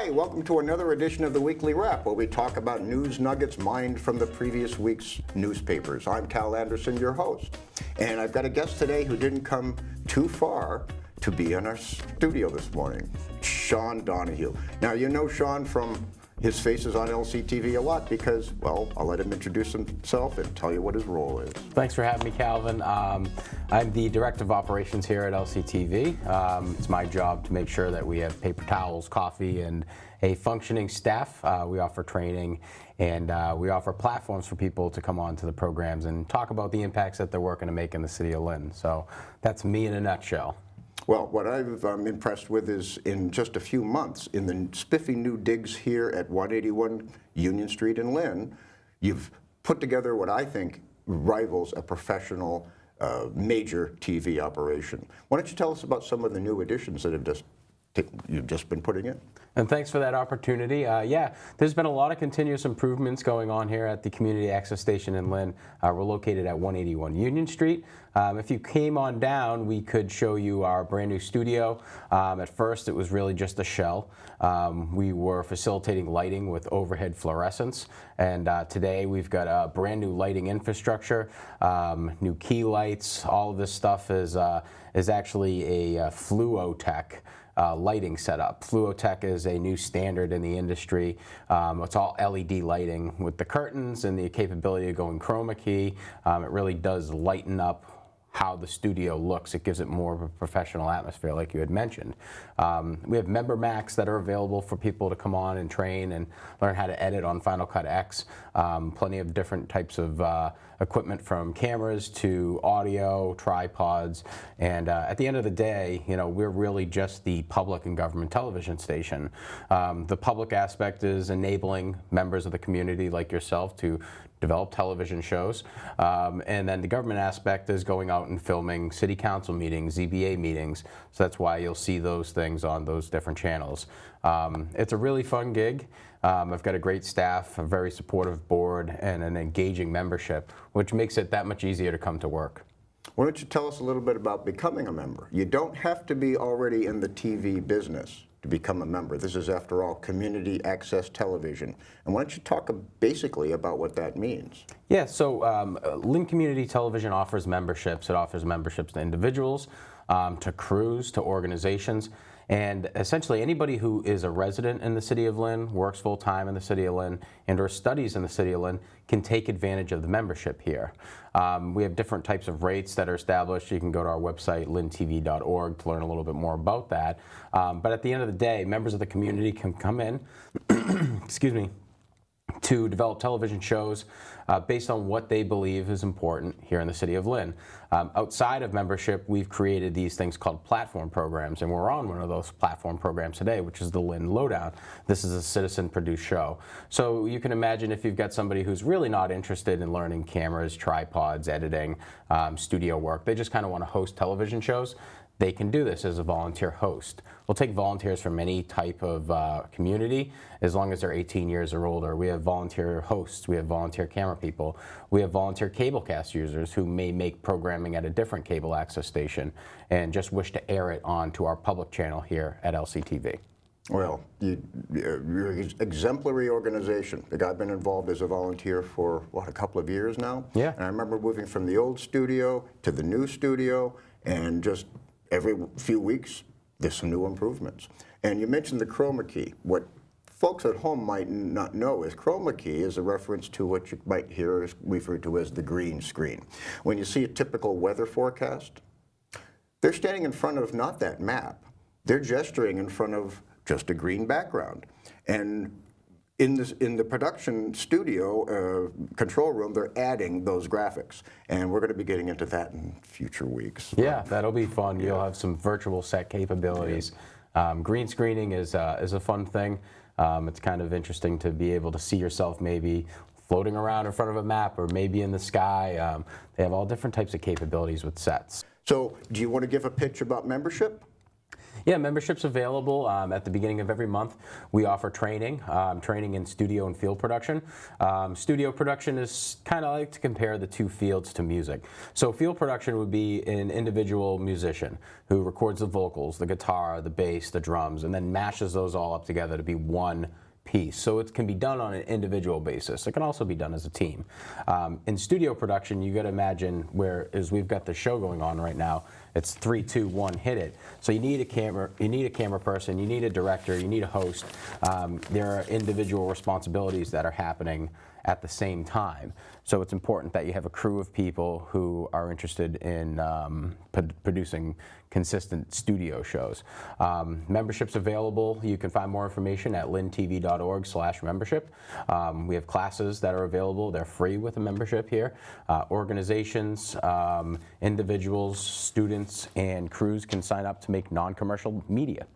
Hi, welcome to another edition of the Weekly Wrap, where we talk about news nuggets mined from the previous week's newspapers. I'm Cal Anderson, your host, and I've got a guest today who didn't come too far to be in our studio this morning, Sean Donahue. Now, you know Sean from his faces on LCTV a lot because, well, I'll let him introduce himself and tell you what his role is. Thanks for having me, Calvin. I'm the Director of Operations here at LCTV. It's my job to make sure that we have paper towels, coffee, and a functioning staff. We offer training and we offer platforms for people to come on to the programs and talk about the impacts that they're working to make in the city of Lynn. So that's me in a nutshell. Well, what I've impressed with is in just a few months, in the spiffy new digs here at 181 Union Street in Lynn, you've put together what I think rivals a professional major TV operation. Why don't you tell us about some of the new additions that you've just been putting in? And thanks for that opportunity. Yeah, there's been a lot of continuous improvements going on here at the Community Access Station in Lynn. We're located at 181 Union Street. If you came on down, we could show you our brand new studio. At first, it was really just a shell. We were facilitating lighting with overhead fluorescence, and today we've got a brand new lighting infrastructure, new key lights. All of this stuff is actually a Fluotech lighting setup. Fluotech is a new standard in the industry. It's all LED lighting with the curtains and the capability of going chroma key. It really does lighten up how the studio looks. It gives it more of a professional atmosphere, like you had mentioned. We have member Macs that are available for people to come on and train and learn how to edit on Final Cut X. Plenty of different types of equipment, from cameras to audio, tripods, and at the end of the day, you know, we're really just the public and government television station. The public aspect is enabling members of the community like yourself to develop television shows, and then the government aspect is going out and filming city council meetings, ZBA meetings, so that's why you'll see those things on those different channels. It's a really fun gig. I've got a great staff, a very supportive board, and an engaging membership, which makes it that much easier to come to work. Why don't you tell us a little bit about becoming a member? You don't have to be already in the TV business to become a member. This is, after all, community access television. And why don't you talk basically about what that means? Yeah, so Lynn Community Television offers memberships. It offers memberships to individuals, to crews, to organizations, and essentially anybody who is a resident in the city of Lynn, works full-time in the city of Lynn, and or studies in the city of Lynn can take advantage of the membership here. We have different types of rates that are established. You can go to our website, lyntv.org, to learn a little bit more about that. But at the end of the day, members of the community can come in, excuse me, to develop television shows based on what they believe is important here in the city of Lynn. Outside of membership, we've created these things called platform programs, and we're on one of those platform programs today, which is the Lynn Lowdown. This is a citizen-produced show. So you can imagine if you've got somebody who's really not interested in learning cameras, tripods, editing, studio work, they just kind of want to host television shows, they can do this as a volunteer host. We'll take volunteers from any type of community as long as they're 18 years or older. We have volunteer hosts, we have volunteer camera people, we have volunteer cablecast users who may make programming at a different cable access station and just wish to air it onto our public channel here at LCTV. Well, you're an exemplary organization. I've been involved as a volunteer for, what, a couple of years now? Yeah. And I remember moving from the old studio to the new studio, and just every few weeks, there's some new improvements. And you mentioned the chroma key. What folks at home might not know is chroma key is a reference to what you might hear referred to as the green screen. When you see a typical weather forecast, they're standing in front of not that map. They're gesturing in front of just a green background. And in the production studio control room, they're adding those graphics, and we're going to be getting into that in future weeks. Yeah, that'll be fun. You'll have some virtual set capabilities. Yeah. Green screening is a fun thing. It's kind of interesting to be able to see yourself maybe floating around in front of a map or maybe in the sky. They have all different types of capabilities with sets. So, do you want to give a pitch about membership? Yeah, membership's available at the beginning of every month. We offer training, training in studio and field production. Studio production is kind of like to compare the two fields to music. So field production would be an individual musician who records the vocals, the guitar, the bass, the drums, and then mashes those all up together to be one piece. So it can be done on an individual basis. It can also be done as a team. In studio production, you got to imagine whereas we've got the show going on right now, it's 3, 2, 1, hit it. So you need a camera person, you need a director, you need a host. There are individual responsibilities that are happening at the same time. So it's important that you have a crew of people who are interested in producing consistent studio shows. Membership's available. You can find more information at lyntv.org/membership. We have classes that are available. They're free with a membership here. Organizations, individuals, students, and crews can sign up to make non-commercial media.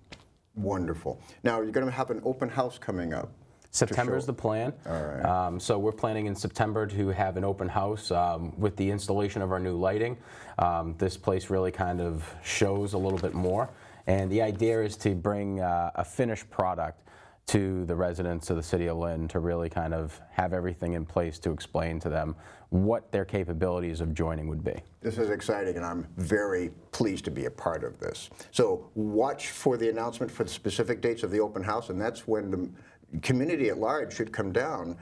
Wonderful. Now, you're going to have an open house coming up. September's the plan. All right. So we're planning in September to have an open house with the installation of our new lighting. This place really kind of shows a little bit more. And the idea is to bring a finished product to the residents of the city of Lynn to really kind of have everything in place to explain to them what their capabilities of joining would be. This is exciting, and I'm very pleased to be a part of this. So watch for the announcement for the specific dates of the open house, and that's when the community at large should come down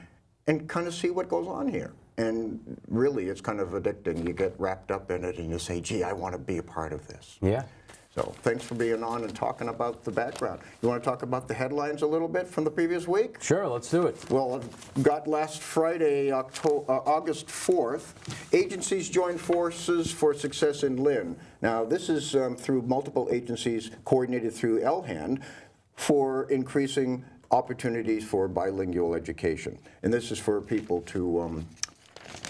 and kind of see what goes on here. And really, it's kind of addicting. You get wrapped up in it and you say, gee, I want to be a part of this. Yeah. So thanks for being on and talking about the background. You want to talk about the headlines a little bit from the previous week? Sure, let's do it. Well, I've got last Friday, August 4th, agencies join forces for success in Lynn. Now, this is through multiple agencies coordinated through LHAND for increasing opportunities for bilingual education. And this is for people to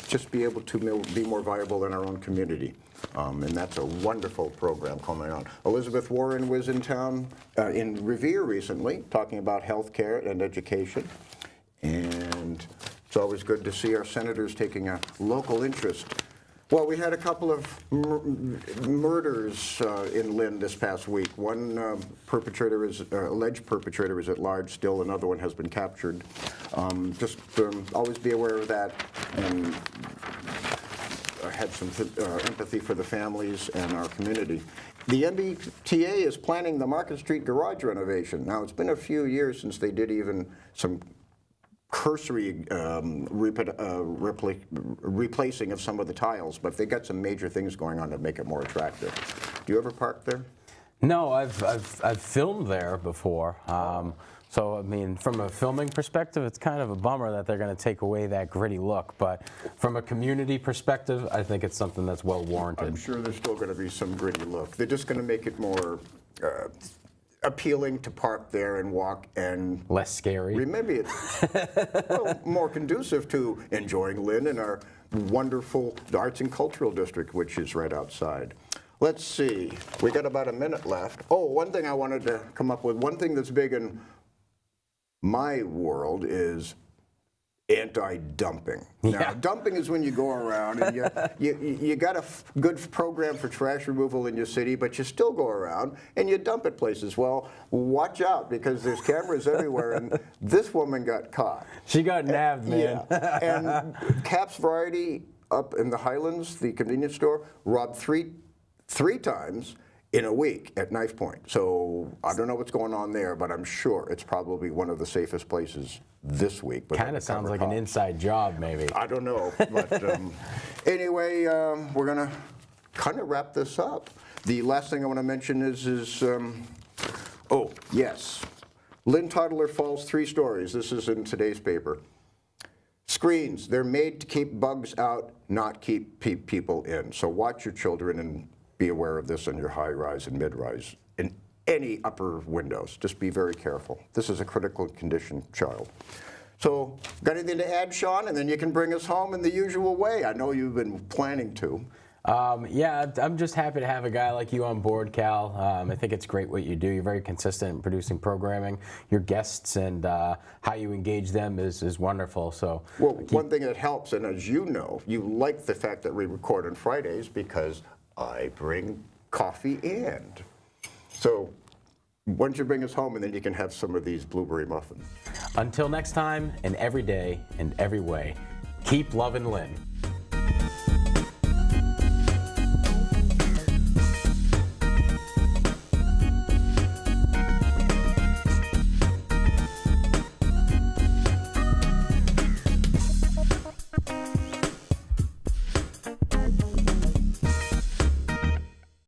just be able to be more viable in our own community. And that's a wonderful program coming on. Elizabeth Warren was in town in Revere recently talking about health care and education. And it's always good to see our senators taking a local interest. Well, we had a couple of murders in Lynn this past week. One alleged perpetrator is at large still. Another one has been captured. Just always be aware of that. And I had some empathy for the families and our community. The MBTA is planning the Market Street garage renovation. Now, it's been a few years since they did even some cursory replacing of some of the tiles, but they got some major things going on to make it more attractive. Do you ever park there? No, I've filmed there before. So, I mean, from a filming perspective, it's kind of a bummer that they're going to take away that gritty look. But from a community perspective, I think it's something that's well warranted. I'm sure there's still going to be some gritty look. They're just going to make it more appealing to park there and walk and less scary. Maybe it's more conducive to enjoying Lynn and our wonderful arts and cultural district, which is right outside. Let's see. We got about a minute left. Oh, one thing I wanted to come up with. One thing that's big in my world is anti-dumping. Yeah. Now, dumping is when you go around and you got a good program for trash removal in your city, but you still go around and you dump at places. Well, watch out, because there's cameras everywhere, and this woman got caught. She got nabbed, man. Yeah. And Cap's Variety up in the Highlands, the convenience store, robbed three times in a week at knife point. So I don't know what's going on there, but I'm sure it's probably one of the safest places this week. Kind of sounds like an inside job, maybe. I don't know, but anyway, we're gonna kind of wrap this up. The last thing I want to mention is oh yes, Lynn Toddler Falls 3 stories. This is in today's paper. Screens, they're made to keep bugs out, not keep people in. So watch your children and be aware of this in your high-rise and mid-rise, in any upper windows. Just be very careful. This is a critical condition child. So, got anything to add, Sean? And then you can bring us home in the usual way. I know you've been planning to. Yeah, I'm just happy to have a guy like you on board, Cal. I think it's great what you do. You're very consistent in producing programming. Your guests and how you engage them is wonderful. So, well, one thing that helps, and as you know, you like the fact that we record on Fridays because I bring coffee and. So Why don't you bring us home and then you can have some of these blueberry muffins. Until next time, and every day, and every way, keep loving Lynn.